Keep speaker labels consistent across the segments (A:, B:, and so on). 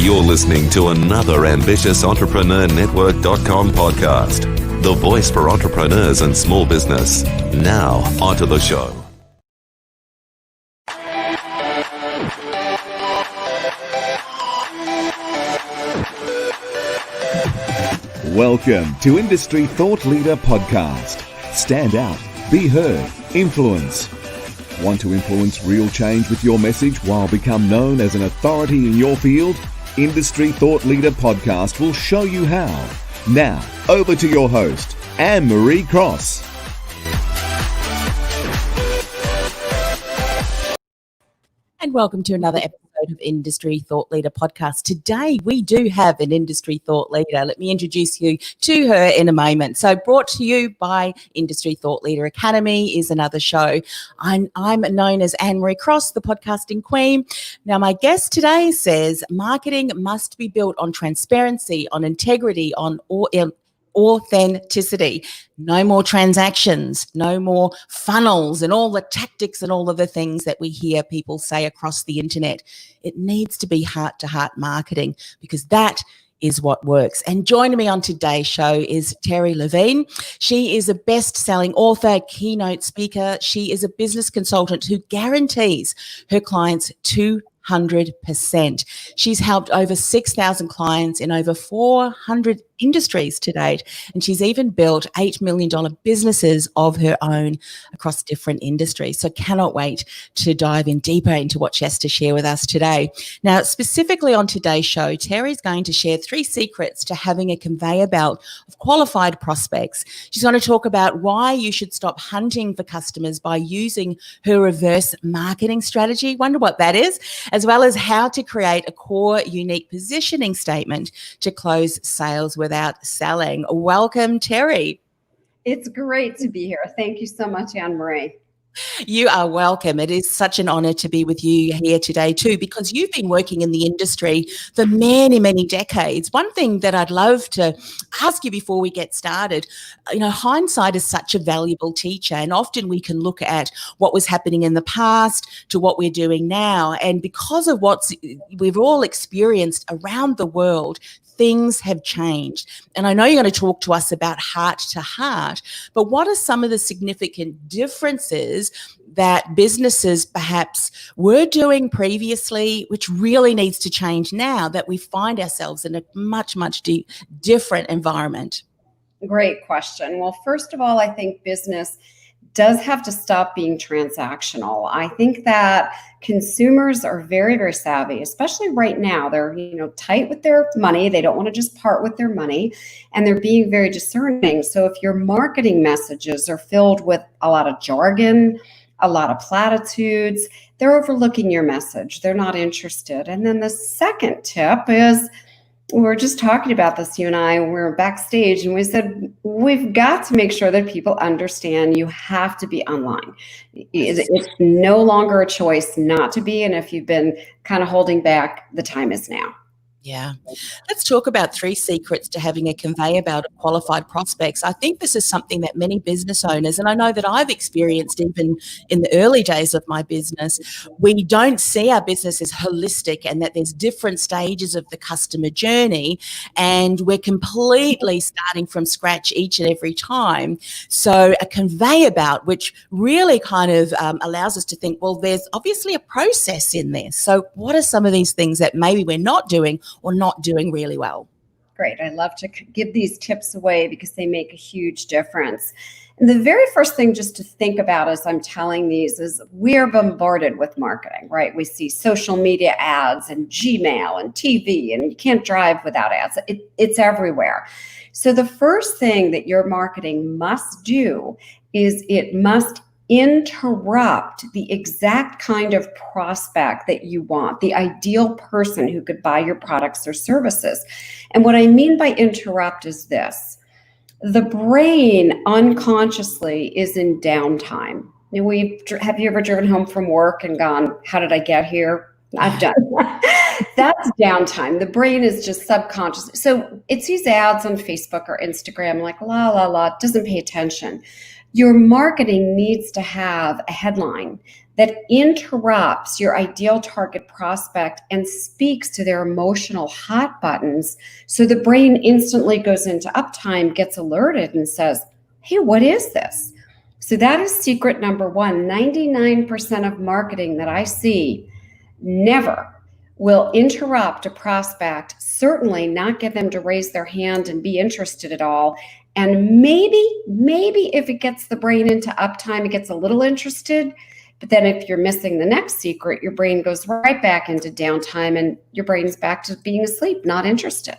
A: You're listening to another ambitious entrepreneurnetwork.com podcast, the voice for entrepreneurs and small business. Now, onto the show.
B: Welcome to Industry Thought Leader Podcast. Stand out, be heard, influence. Want to influence real change with your message while become known as an authority in your field? Industry Thought Leader Podcast will show you how. Now, over to your host, Anne-Marie Cross.
C: And welcome to another episode of Industry Thought Leader Podcast. Today, we do have an Industry Thought Leader. Let me introduce you to her in a moment. So brought to you by Industry Thought Leader Academy is another show. I'm known as Anne-Marie Cross, the podcasting queen. Now, my guest today says marketing must be built on transparency, on integrity, on authenticity. No more transactions, no more funnels and all the tactics and all of the things that we hear people say across the internet. It needs to be heart-to-heart marketing because that is what works. And joining me on today's show is Terri Levine. She is a best-selling author, keynote speaker. She is a business consultant who guarantees her clients 200%. She's helped over 6,000 clients in over 400 industries to date, and she's even built $8 million businesses of her own across different industries. So cannot wait to dive in deeper into what she has to share with us today. Now, specifically on today's show, Terri's going to share 3 secrets to having a conveyor belt of qualified prospects. She's going to talk about why you should stop hunting for customers by using her reverse marketing strategy. Wonder what that is, as well as how to create a core unique positioning statement to close sales without selling. Welcome, Terri.
D: It's great to be here. Thank you so much, Anne-Marie.
C: You are welcome. It is such an honor to be with you here today too, because you've been working in the industry for many, many decades. One thing that I'd love to ask you before we get started, hindsight is such a valuable teacher, and often we can look at what was happening in the past to what we're doing now. And because of what we've all experienced around the world, things have changed. And I know you're going to talk to us about heart to heart, but what are some of the significant differences that businesses perhaps were doing previously, which really needs to change now that we find ourselves in a much, much different environment?
D: Great question. Well, first of all, I think business does have to stop being transactional. I think that consumers are very, very savvy, especially right now. They're, tight with their money. They don't want to just part with their money, and they're being very discerning. So if your marketing messages are filled with a lot of jargon, a lot of platitudes, they're overlooking your message. They're not interested. And then the second tip is, we were just talking about this, you and I, when we were backstage, and we said, we've got to make sure that people understand you have to be online. It's no longer a choice not to be. And if you've been kind of holding back, the time is now.
C: Yeah. Let's talk about 3 secrets to having a conveyor belt of qualified prospects. I think this is something that many business owners, and I know that I've experienced even in the early days of my business, we don't see our business as holistic and that there's different stages of the customer journey, and we're completely starting from scratch each and every time. So a conveyor belt, which really kind of allows us to think, well, there's obviously a process in this. So what are some of these things that maybe we're not doing or not doing really well?
D: Great. I love to give these tips away because they make a huge difference. And the very first thing just to think about as I'm telling these is we are bombarded with marketing, right? We see social media ads and Gmail and TV, and you can't drive without ads. It's everywhere. So the first thing that your marketing must do is it must interrupt the exact kind of prospect that you want, the ideal person who could buy your products or services. And what I mean by interrupt is this: the brain unconsciously is in downtime. Have you ever driven home from work and gone, how did I get here? I've done that. That's downtime. The brain is just subconscious. So it sees ads on Facebook or Instagram, like la, la, la, doesn't pay attention. Your marketing needs to have a headline that interrupts your ideal target prospect and speaks to their emotional hot buttons. So the brain instantly goes into uptime, gets alerted and says, hey, what is this? So that is secret number one. 99% of marketing that I see never will interrupt a prospect, certainly not get them to raise their hand and be interested at all. And maybe if it gets the brain into uptime, it gets a little interested. But then if you're missing the next secret, your brain goes right back into downtime and your brain's back to being asleep, not interested.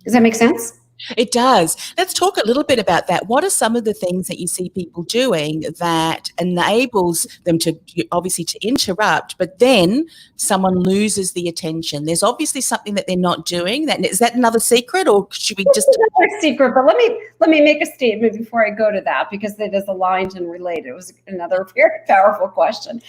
D: Does that make sense?
C: It does. Let's talk a little bit about that. What are some of the things that you see people doing that enables them to obviously to interrupt, but then someone loses the attention? There's obviously something that they're not doing. Is that another secret, or should we just?
D: It's another secret, but let me make a statement before I go to that, because it is aligned and related. It was another very powerful question.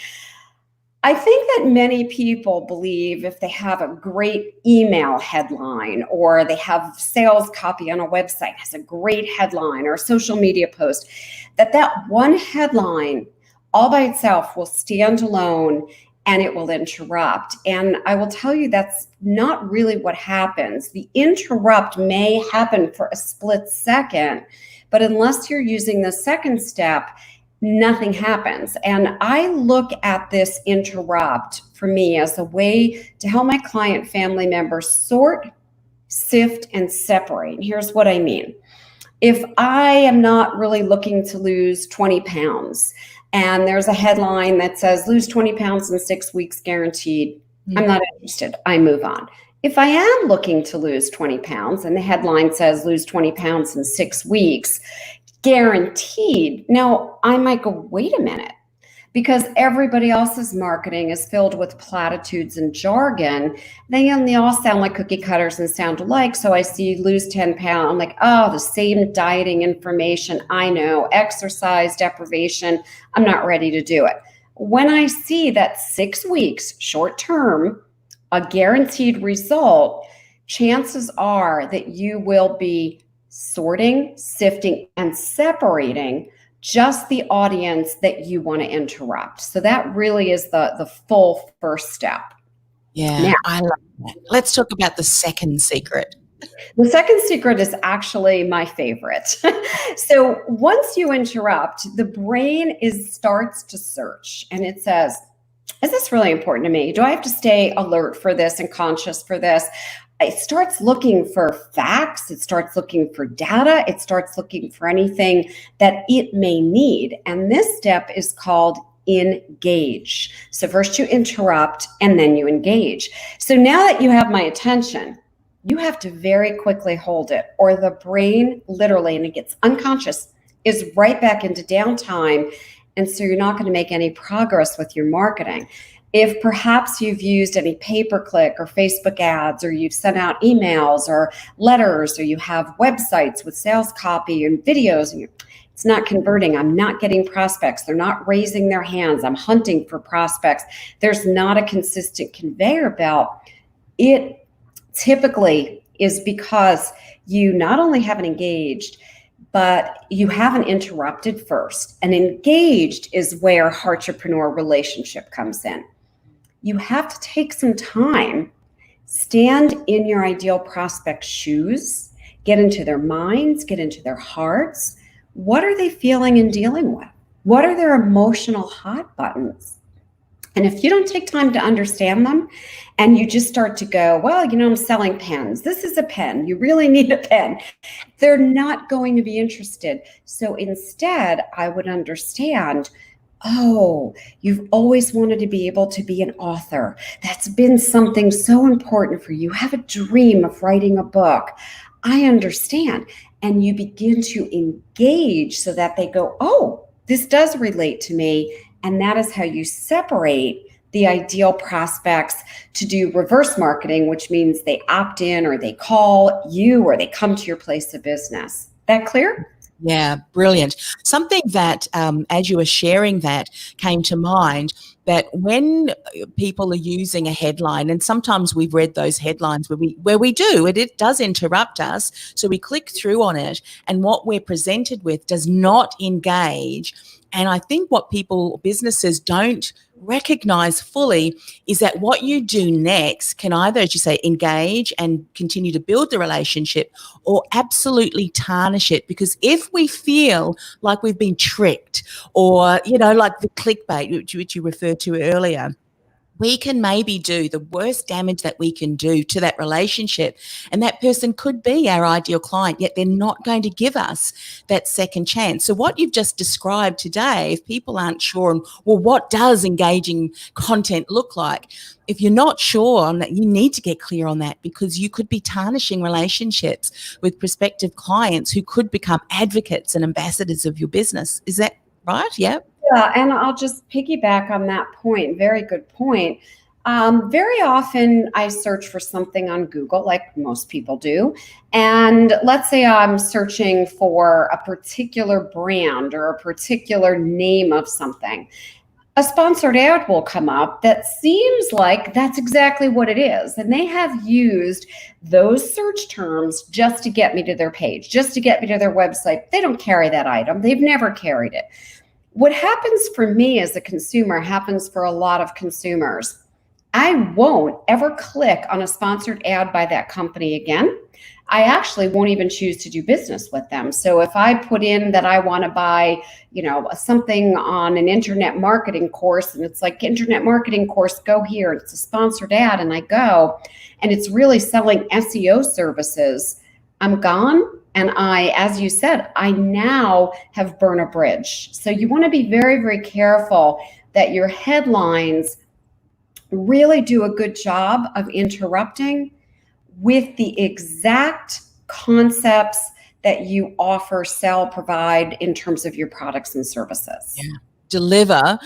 D: I think that many people believe if they have a great email headline, or they have sales copy on a website has a great headline, or a social media post, that one headline all by itself will stand alone and it will interrupt. And I will tell you that's not really what happens. The interrupt may happen for a split second, but unless you're using the second step, nothing happens. And I look at this interrupt for me as a way to help my client family members sort, sift, and separate. And here's what I mean. If I am not really looking to lose 20 pounds and there's a headline that says lose 20 pounds in 6 weeks guaranteed, I'm not interested. I move on. If I am looking to lose 20 pounds and the headline says lose 20 pounds in 6 weeks, guaranteed. Now, I might go, wait a minute, because everybody else's marketing is filled with platitudes and jargon. They all sound like cookie cutters and sound alike. So I see lose 10 pounds. I'm like, oh, the same dieting information. I know, exercise deprivation. I'm not ready to do it. When I see that 6 weeks, short term, a guaranteed result, chances are that you will be sorting, sifting, and separating just the audience that you want to interrupt. So that really is the full first step.
C: Yeah,
D: now,
C: I love that. Let's talk about the second secret.
D: The second secret is actually my favorite. So once you interrupt, the brain starts to search and it says, is this really important to me? Do I have to stay alert for this and conscious for this? It starts looking for facts. It starts looking for data. It starts looking for anything that it may need. And this step is called engage. So first you interrupt and then you engage. So now that you have my attention, you have to very quickly hold it, or the brain literally, and it gets unconscious, is right back into downtime. And so you're not going to make any progress with your marketing. If perhaps you've used any pay-per-click or Facebook ads, or you've sent out emails or letters, or you have websites with sales copy and videos, and it's not converting, I'm not getting prospects, they're not raising their hands, I'm hunting for prospects, there's not a consistent conveyor belt, it typically is because you not only haven't engaged, but you haven't interrupted first. And engaged is where heartrepreneur relationship comes in. You have to take some time, stand in your ideal prospect's shoes, get into their minds, get into their hearts. What are they feeling and dealing with? What are their emotional hot buttons? And if you don't take time to understand them and you just start to go, well, I'm selling pens. This is a pen. You really need a pen. They're not going to be interested. So instead, I would understand, oh, you've always wanted to be able to be an author. That's been something so important for you. You have a dream of writing a book. I understand. And you begin to engage so that they go, oh, this does relate to me. And that is how you separate the ideal prospects to do reverse marketing, which means they opt in or they call you or they come to your place of business. That clear?
C: Yeah, brilliant. Something that, as you were sharing that, came to mind, that when people are using a headline, and sometimes we've read those headlines where we do, it does interrupt us. So we click through on it, and what we're presented with does not engage. And I think what businesses don't recognize fully is that what you do next can either, as you say, engage and continue to build the relationship, or absolutely tarnish it. Because if we feel like we've been tricked, or, like the clickbait, which you referred to earlier, we can maybe do the worst damage that we can do to that relationship. And that person could be our ideal client, yet they're not going to give us that second chance. So what you've just described today, if people aren't sure on, well, what does engaging content look like? If you're not sure on that, you need to get clear on that, because you could be tarnishing relationships with prospective clients who could become advocates and ambassadors of your business. Is that right? Yeah.
D: Yeah, and I'll just piggyback on that point. Very good point. Very often I search for something on Google, like most people do. And let's say I'm searching for a particular brand or a particular name of something. A sponsored ad will come up that seems like that's exactly what it is. And they have used those search terms just to get me to their page, just to get me to their website. They don't carry that item. They've never carried it. What happens for me as a consumer happens for a lot of consumers. I won't ever click on a sponsored ad by that company again. I actually won't even choose to do business with them. So if I put in that I want to buy, something on an internet marketing course, and it's like, internet marketing course, go here. It's a sponsored ad, and I go, and it's really selling SEO services, I'm gone. And as you said, I now have burned a bridge. So you want to be very, very careful that your headlines really do a good job of interrupting with the exact concepts that you offer, sell, provide in terms of your products and services.
C: Yeah. Deliver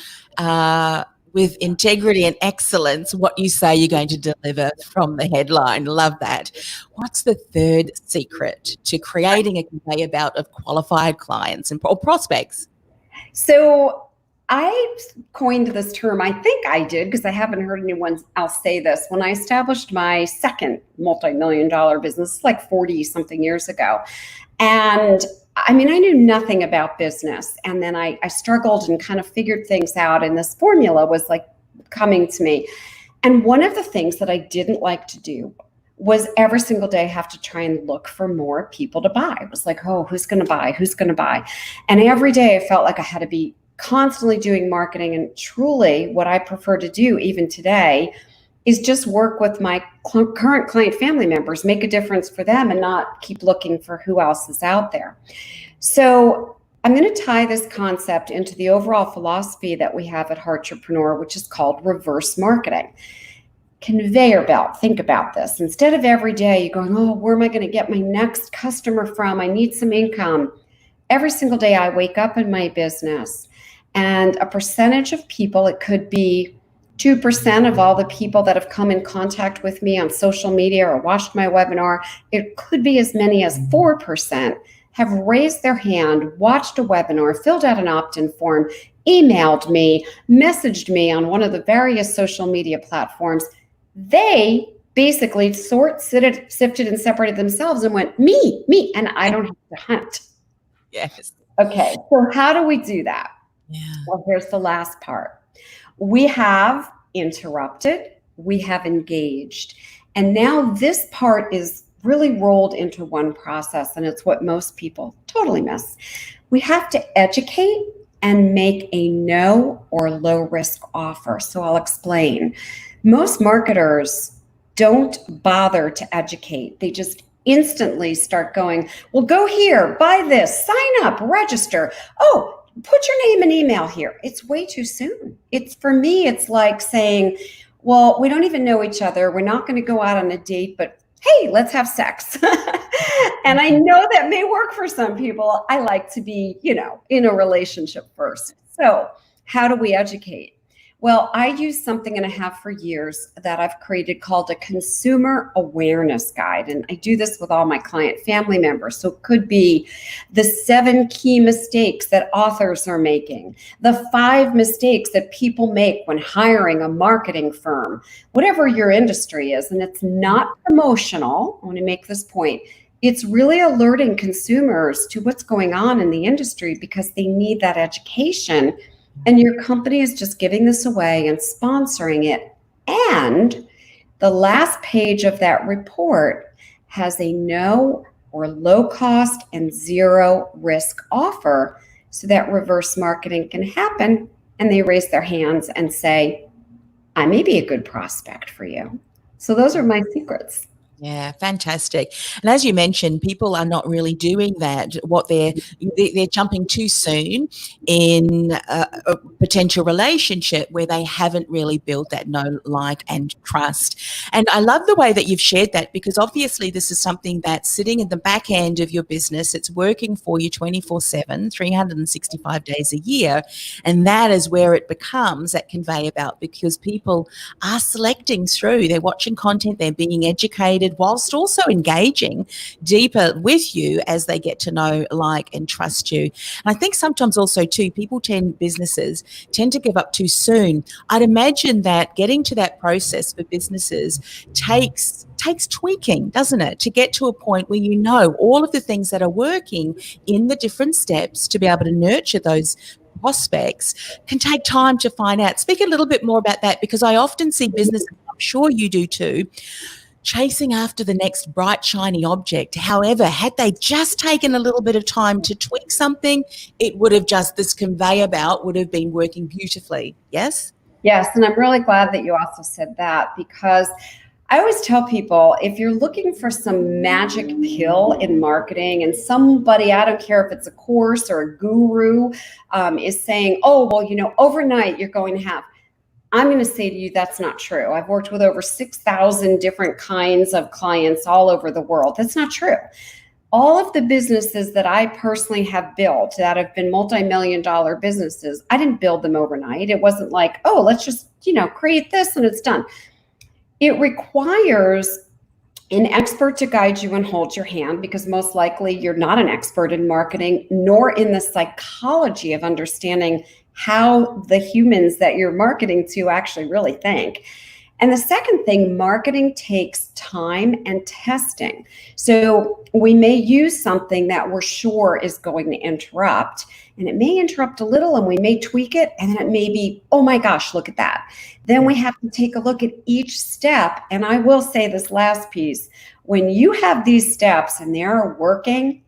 C: with integrity and excellence what you say you're going to deliver from the headline. Love that. What's the third secret to creating a conveyor belt of qualified clients or prospects?
D: So I coined this term, I think I did, because I haven't heard anyone else say this, when I established my second multi-million-dollar business, like 40 something years ago. And I knew nothing about business. And then I struggled and kind of figured things out. And this formula was like coming to me. And one of the things that I didn't like to do was every single day have to try and look for more people to buy. It was like, oh, who's going to buy? Who's going to buy? And every day I felt like I had to be constantly doing marketing. And truly what I prefer to do even today is just work with my current client family members, make a difference for them, and not keep looking for who else is out there. So I'm going to tie this concept into the overall philosophy that we have at Heartrepreneur, which is called reverse marketing. Conveyor belt. Think about this. Instead of every day you're going, oh, where am I going to get my next customer from? I need some income. Every single day I wake up in my business, and a percentage of people, it could be 2% of all the people that have come in contact with me on social media or watched my webinar, it could be as many as 4% have raised their hand, watched a webinar, filled out an opt-in form, emailed me, messaged me on one of the various social media platforms. They basically sifted and separated themselves and went, me, and I don't have to hunt.
C: Yes.
D: Okay, so how do we do that?
C: Yeah.
D: Well, here's the last part. We have interrupted, we have engaged, and now this part is really rolled into one process, and it's what most people totally miss. We have to educate and make a no or low risk offer. So I'll explain. Most marketers don't bother to educate. They just instantly start going, well, go here, buy this, sign up, register. Oh, put your name and email here. It's way too soon. For me, it's like saying, well, we don't even know each other. We're not going to go out on a date, but hey, let's have sex. And I know that may work for some people. I like to be, in a relationship first. So how do we educate? Well, I use something, and I have for years, that I've created called a consumer awareness guide. And I do this with all my client family members. So it could be the 7 key mistakes that authors are making, the 5 mistakes that people make when hiring a marketing firm, whatever your industry is. And it's not promotional. I want to make this point. It's really alerting consumers to what's going on in the industry, because they need that education And your company is just giving this away and sponsoring it. And the last page of that report has a no or low cost and zero risk offer so that reverse marketing can happen. And they raise their hands and say, I may be a good prospect for you. So those are my secrets.
C: Yeah, fantastic. And as you mentioned, people are not really doing that. What they're jumping too soon in a potential relationship where they haven't really built that know, like, and trust. And I love the way that you've shared that, because obviously this is something that's sitting at the back end of your business. It's working for you 24/7, 365 days a year. And that is where it becomes that conveyor belt, because people are selecting through. They're watching content, they're being educated, whilst also engaging deeper with you as they get to know, like, and trust you. And I think sometimes also too, businesses tend to give up too soon. I'd imagine that getting to that process for businesses takes tweaking, doesn't it, to get to a point where you know all of the things that are working in the different steps to be able to nurture those prospects. Can take time to find out. Speak a little bit more about that, because I often see businesses, I'm sure you do too, chasing after the next bright, shiny object. However, had they just taken a little bit of time to tweak something, this conveyor belt would have been working beautifully. Yes?
D: Yes, and I'm really glad that you also said that, because I always tell people, if you're looking for some magic pill in marketing and somebody, I don't care if it's a course or a guru, is saying, oh, well, overnight you're going to have, I'm going to say to you, that's not true. I've worked with over 6,000 different kinds of clients all over the world. That's not true. All of the businesses that I personally have built that have been multi-million-dollar businesses, I didn't build them overnight. It wasn't like, oh, let's just, create this and it's done. It requires an expert to guide you and hold your hand, because most likely you're not an expert in marketing, nor in the psychology of understanding how the humans that you're marketing to actually really think. And the second thing, marketing takes time and testing. So we may use something that we're sure is going to interrupt, and it may interrupt a little, and we may tweak it, and then it may be, oh my gosh, look at that. Then we have to take a look at each step. And I will say this last piece, when you have these steps and they're working,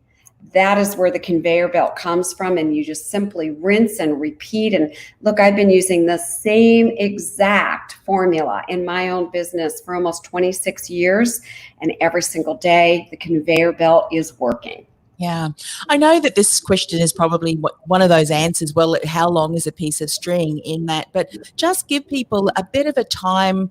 D: that is where the conveyor belt comes from, and you just simply rinse and repeat. And look, I've been using the same exact formula in my own business for almost 26 years, and every single day the conveyor belt is working.
C: Yeah. I know that this question is probably one of those answers, well, how long is a piece of string in that? But just give people a bit of a time,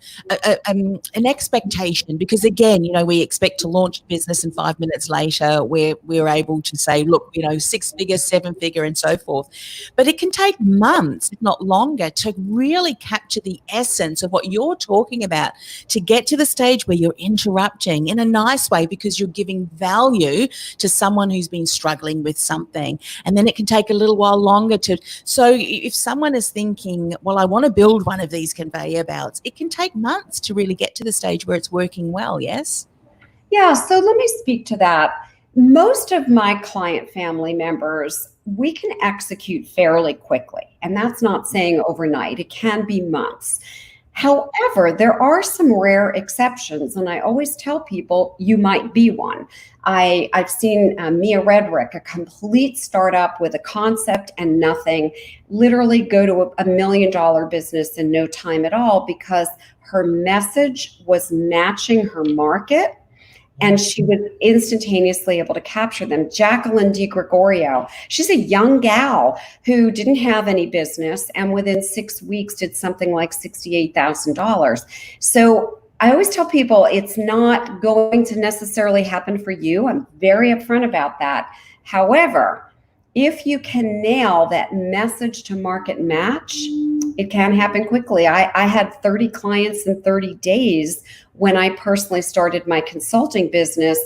C: an expectation, because again, we expect to launch a business and 5 minutes later we're able to say, look, 6-figure, 7-figure and so forth. But it can take months, if not longer, to really capture the essence of what you're talking about, to get to the stage where you're interrupting in a nice way, because you're giving value to someone who's been struggling with something. And then it can take a little while longer so if someone is thinking, well, I want to build one of these conveyor belts, it can take months to really get to the stage where it's working well. Yes?
D: Yeah. So let me speak to that. Most of my client family members, we can execute fairly quickly. And that's not saying overnight. It can be months. However, there are some rare exceptions, and I always tell people you might be one. I've seen Mia Redrick, a complete startup with a concept and nothing, literally go to a $1 million business in no time at all, because her message was matching her market. And she was instantaneously able to capture them. Jacqueline DiGregorio, she's a young gal who didn't have any business, and within 6 weeks did something like $68,000. So I always tell people it's not going to necessarily happen for you. I'm very upfront about that. However, if you can nail that message to market match, it can happen quickly. I had 30 clients in 30 days when I personally started my consulting business,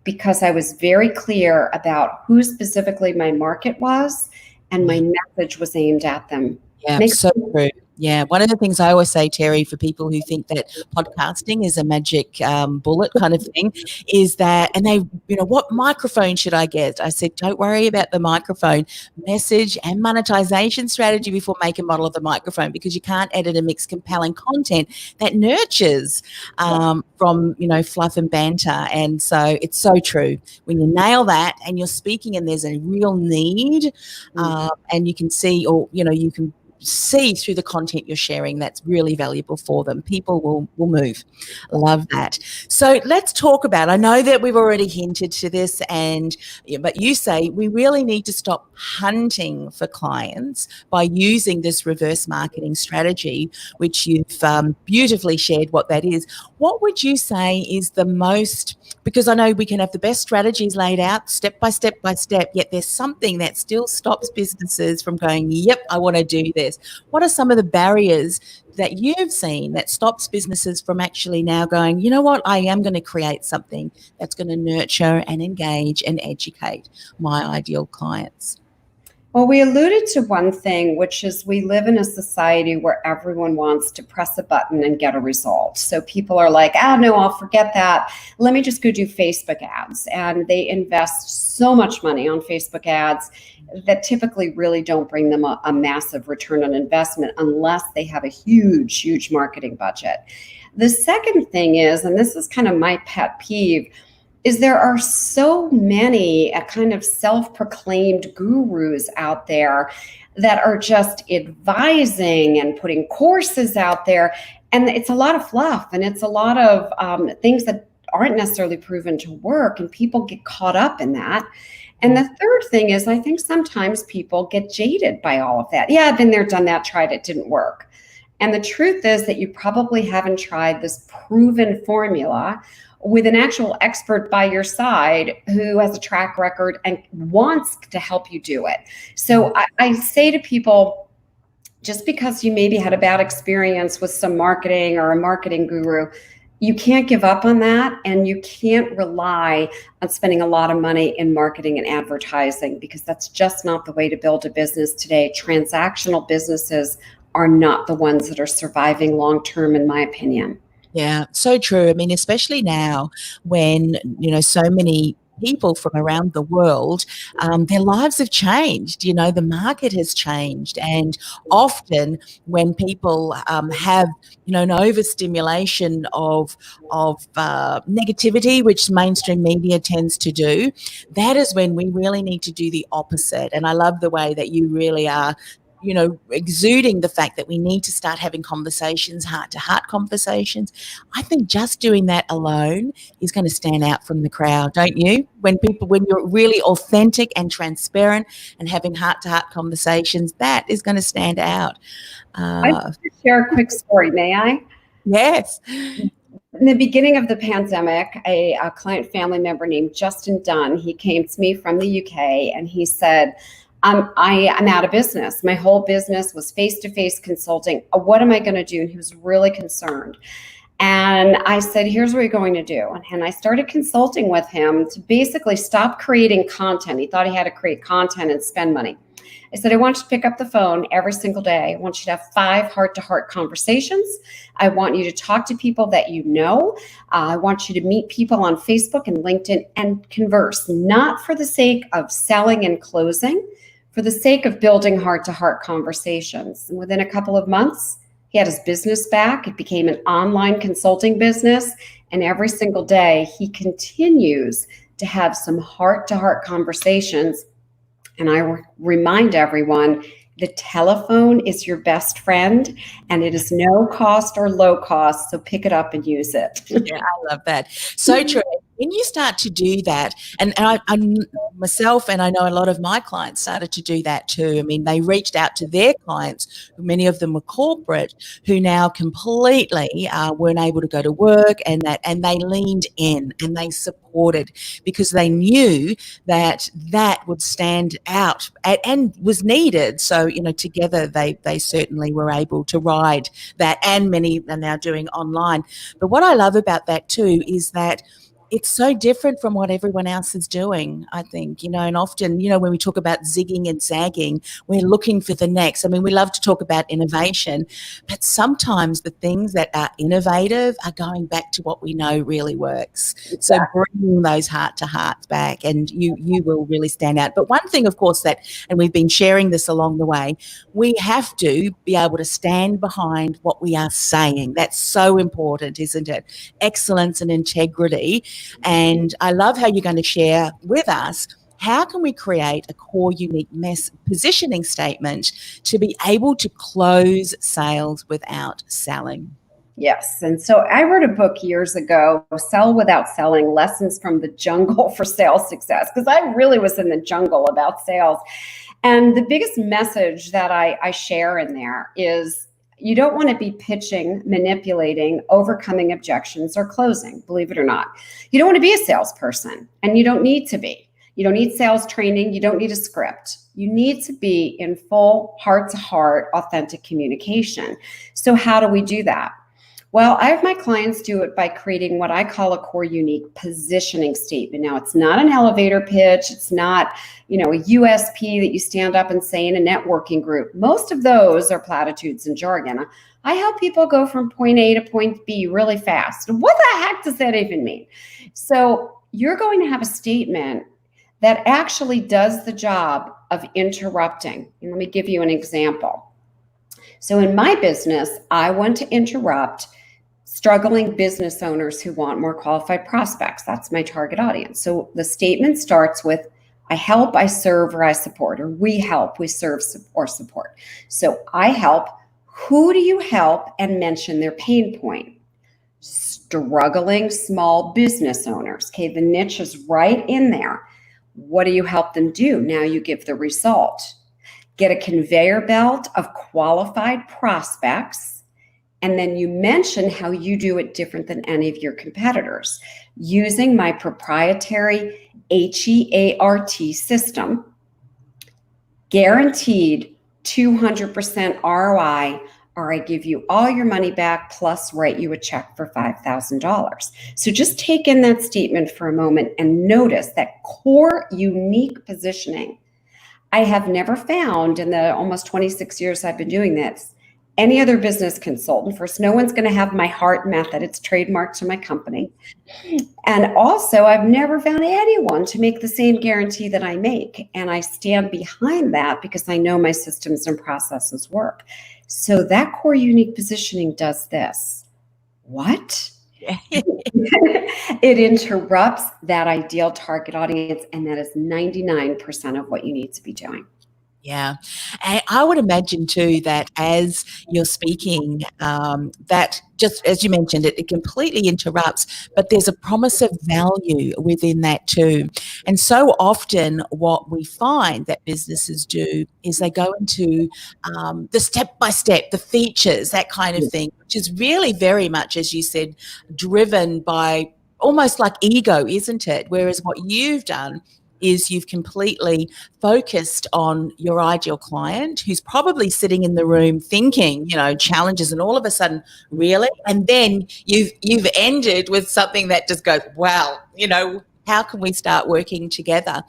D: because I was very clear about who specifically my market was, and my message was aimed at them.
C: Yeah, so true. Yeah, one of the things I always say, Terri, for people who think that podcasting is a magic bullet kind of thing, is that, and they, what microphone should I get? I said, don't worry about the microphone, message and monetization strategy before make a model of the microphone, because you can't edit and mix compelling content that nurtures from, fluff and banter. And so it's so true. When you nail that and you're speaking and there's a real need, and you can see, or, you can see through the content you're sharing that's really valuable for them, people will move. Love that. So let's talk about, I know that we've already hinted to this, but you say we really need to stop hunting for clients by using this reverse marketing strategy, which you've beautifully shared what that is. What would you say is the most, because I know we can have the best strategies laid out step by step by step, yet there's something that still stops businesses from going, yep, I want to do this. What are some of the barriers that you've seen that stops businesses from actually now going, you know what, I am going to create something that's going to nurture and engage and educate my ideal clients?
D: Well, we alluded to one thing, which is we live in a society where everyone wants to press a button and get a result. So people are like, no, I'll forget that. Let me just go do Facebook ads. And they invest so much money on Facebook ads that typically really don't bring them a massive return on investment unless they have a huge, huge marketing budget. The second thing is, and this is kind of my pet peeve, is there are so many kind of self-proclaimed gurus out there that are just advising and putting courses out there. And it's a lot of fluff, and it's a lot of things that aren't necessarily proven to work, and people get caught up in that. And the third thing is, I think sometimes people get jaded by all of that. Yeah, I've been there, done that, tried it, didn't work. And the truth is that you probably haven't tried this proven formula with an actual expert by your side who has a track record and wants to help you do it. So I say to people, just because you maybe had a bad experience with some marketing or a marketing guru, you can't give up on that, and you can't rely on spending a lot of money in marketing and advertising, because that's just not the way to build a business today. Transactional businesses are not the ones that are surviving long-term, in my opinion.
C: Yeah, so true. I mean, especially now when, so many people from around the world, their lives have changed. The market has changed. And often when people have, an overstimulation of negativity, which mainstream media tends to do, that is when we really need to do the opposite. And I love the way that you really are exuding the fact that we need to start having conversations, heart-to-heart conversations. I think just doing that alone is going to stand out from the crowd, don't you? When you're really authentic and transparent and having heart-to-heart conversations, that is going to stand out.
D: I'd like to share a quick story, may I?
C: Yes.
D: In the beginning of the pandemic, a client family member named Justin Dunn, he came to me from the UK, and he said, I'm out of business. My whole business was face-to-face consulting. What am I going to do? And he was really concerned. And I said, here's what you're going to do. And I started consulting with him to basically stop creating content. He thought he had to create content and spend money. I said, I want you to pick up the phone every single day. I want you to have 5 heart-to-heart conversations. I want you to talk to people that you know. I want you to meet people on Facebook and LinkedIn and converse, not for the sake of selling and closing, for the sake of building heart-to-heart conversations. And within a couple of months, he had his business back. It became an online consulting business. And every single day, he continues to have some heart-to-heart conversations. And I remind everyone, the telephone is your best friend, and it is no cost or low cost. So pick it up and use it.
C: Yeah, I love that. So true. When you start to do that, and I myself, and I know a lot of my clients started to do that too. I mean, they reached out to their clients, many of them were corporate, who now completely weren't able to go to work, and they leaned in and they supported, because they knew that would stand out and was needed. So, together they certainly were able to ride that, and many are now doing online. But what I love about that too is that it's so different from what everyone else is doing, I think, and often, when we talk about zigging and zagging, we're looking for the next. I mean, we love to talk about innovation, but sometimes the things that are innovative are going back to what we know really works.
D: Exactly.
C: So bringing those heart-to-hearts back, and you will really stand out. But one thing, of course, and we've been sharing this along the way, we have to be able to stand behind what we are saying. That's so important, isn't it? Excellence and integrity. And I love how you're going to share with us, how can we create a core unique positioning statement to be able to close sales without selling?
D: Yes. And so I wrote a book years ago, Sell Without Selling, Lessons from the Jungle for Sales Success, because I really was in the jungle about sales. And the biggest message that I share in there is, you don't want to be pitching, manipulating, overcoming objections, or closing, believe it or not. You don't want to be a salesperson, and you don't need to be. You don't need sales training. You don't need a script. You need to be in full heart-to-heart, authentic communication. So how do we do that? Well, I have my clients do it by creating what I call a core unique positioning statement. Now, it's not an elevator pitch. It's not, a USP that you stand up and say in a networking group. Most of those are platitudes and jargon. I help people go from point A to point B really fast. What the heck does that even mean? So you're going to have a statement that actually does the job of interrupting. And let me give you an example. So in my business, I want to interrupt struggling business owners who want more qualified prospects. That's my target audience. So the statement starts with, I help, I serve, or I support, or we help, we serve, or support. So I help. Who do you help? And mention their pain point. Struggling small business owners. Okay, the niche is right in there. What do you help them do? Now you give the result. Get a conveyor belt of qualified prospects, and then you mention how you do it different than any of your competitors using my proprietary HEART system, guaranteed 200% ROI, or I give you all your money back plus write you a check for $5,000. So just take in that statement for a moment and notice that core unique positioning. I have never found in the almost 26 years I've been doing this, any other business consultant. First, no one's going to have my heart method. It's trademarked to my company. And also, I've never found anyone to make the same guarantee that I make. And I stand behind that because I know my systems and processes work. So that core unique positioning does this. What? It interrupts that ideal target audience, and that is 99% of what you need to be doing.
C: Yeah. And I would imagine too that as you're speaking, that just as you mentioned, it completely interrupts, but there's a promise of value within that too. And so often what we find that businesses do is they go into the step-by-step, the features, that kind of thing, which is really very much, as you said, driven by almost like ego, isn't it? Whereas what you've done is you've completely focused on your ideal client who's probably sitting in the room thinking, challenges, and all of a sudden, really? And then you've ended with something that just goes, wow, how can we start working together?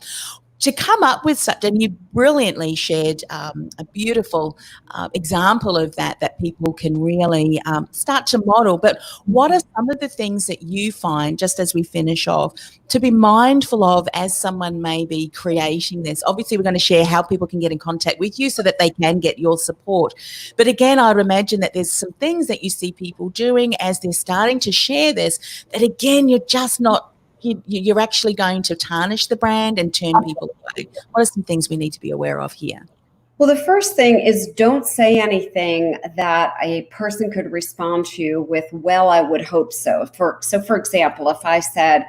C: To come up with such, and you brilliantly shared a beautiful example of that people can really start to model. But what are some of the things that you find, just as we finish off, to be mindful of as someone may be creating this? Obviously, we're going to share how people can get in contact with you so that they can get your support. But again, I would imagine that there's some things that you see people doing as they're starting to share this, that again, you're just not, you're actually going to tarnish the brand and turn people away. What are some things we need to be aware of here?
D: Well, the first thing is, don't say anything that a person could respond to with, well, I would hope so. For example, if I said,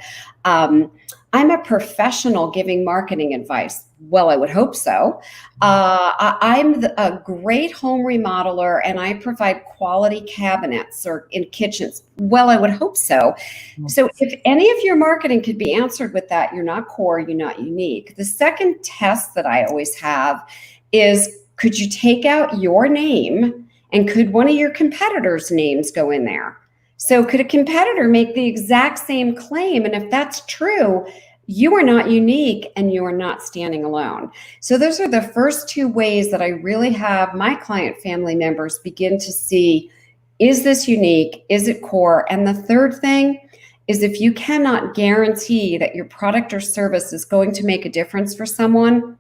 D: I'm a professional giving marketing advice. Well, I would hope so. I'm a great home remodeler and I provide quality cabinets or in kitchens. Well, I would hope so. So if any of your marketing could be answered with that, you're not core, you're not unique. The second test that I always have is, could you take out your name and could one of your competitors' names go in there? So could a competitor make the exact same claim? And if that's true, you are not unique and you are not standing alone. So those are the first two ways that I really have my client family members begin to see, is this unique? Is it core? And the third thing is, if you cannot guarantee that your product or service is going to make a difference for someone,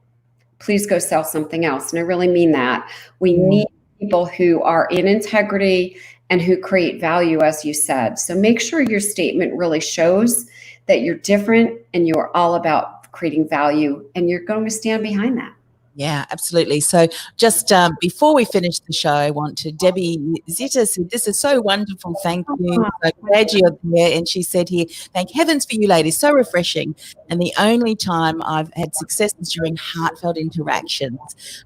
D: please go sell something else. And I really mean that. We need people who are in integrity and who create value, as you said. So make sure your statement really shows that you're different and you're all about creating value, and you're going to stand behind that.
C: Yeah, absolutely. So just before we finish the show, I want to, Debbie Zitta said, this is so wonderful. Thank you. So glad you're there. And she said here, thank heavens for you ladies. So refreshing. And the only time I've had success is during heartfelt interactions.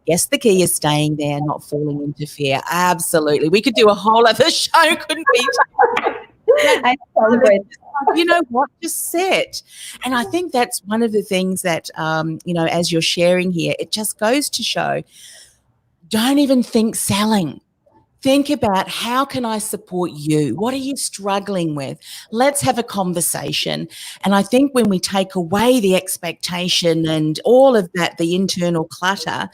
C: Yes, the key is staying there, not falling into fear. Absolutely. We could do a whole other show, couldn't we?
D: I celebrate.
C: You know what, just sit. And I think that's one of the things that, as you're sharing here, it just goes to show, don't even think selling. Think about, how can I support you? What are you struggling with? Let's have a conversation. And I think when we take away the expectation and all of that, the internal clutter,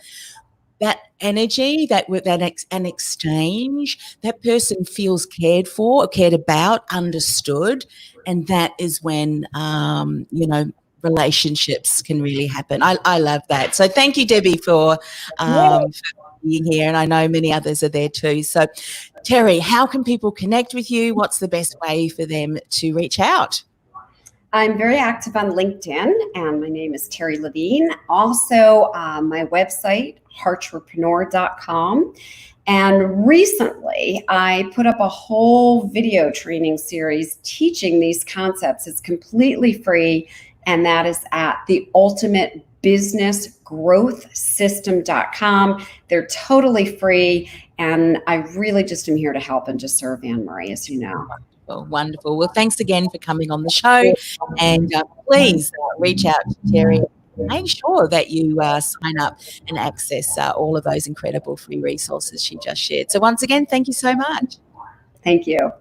C: that energy, an exchange, that person feels cared for, cared about, understood, and that is when relationships can really happen. I love that. So thank you, Debbie, for being here, and I know many others are there too. So, Terri, how can people connect with you? What's the best way for them to reach out?
D: I'm very active on LinkedIn, and my name is Terri Levine. Also, my website, heartrepreneur.com. And recently, I put up a whole video training series teaching these concepts. It's completely free, and that is at theultimatebusinessgrowthsystem.com. They're totally free, and I really just am here to help and to serve, Anne-Marie, as you know.
C: Wonderful. Well, thanks again for coming on the show, and please reach out to Terri. Make sure that you sign up and access all of those incredible free resources she just shared. So once again, thank you so much.
D: Thank you.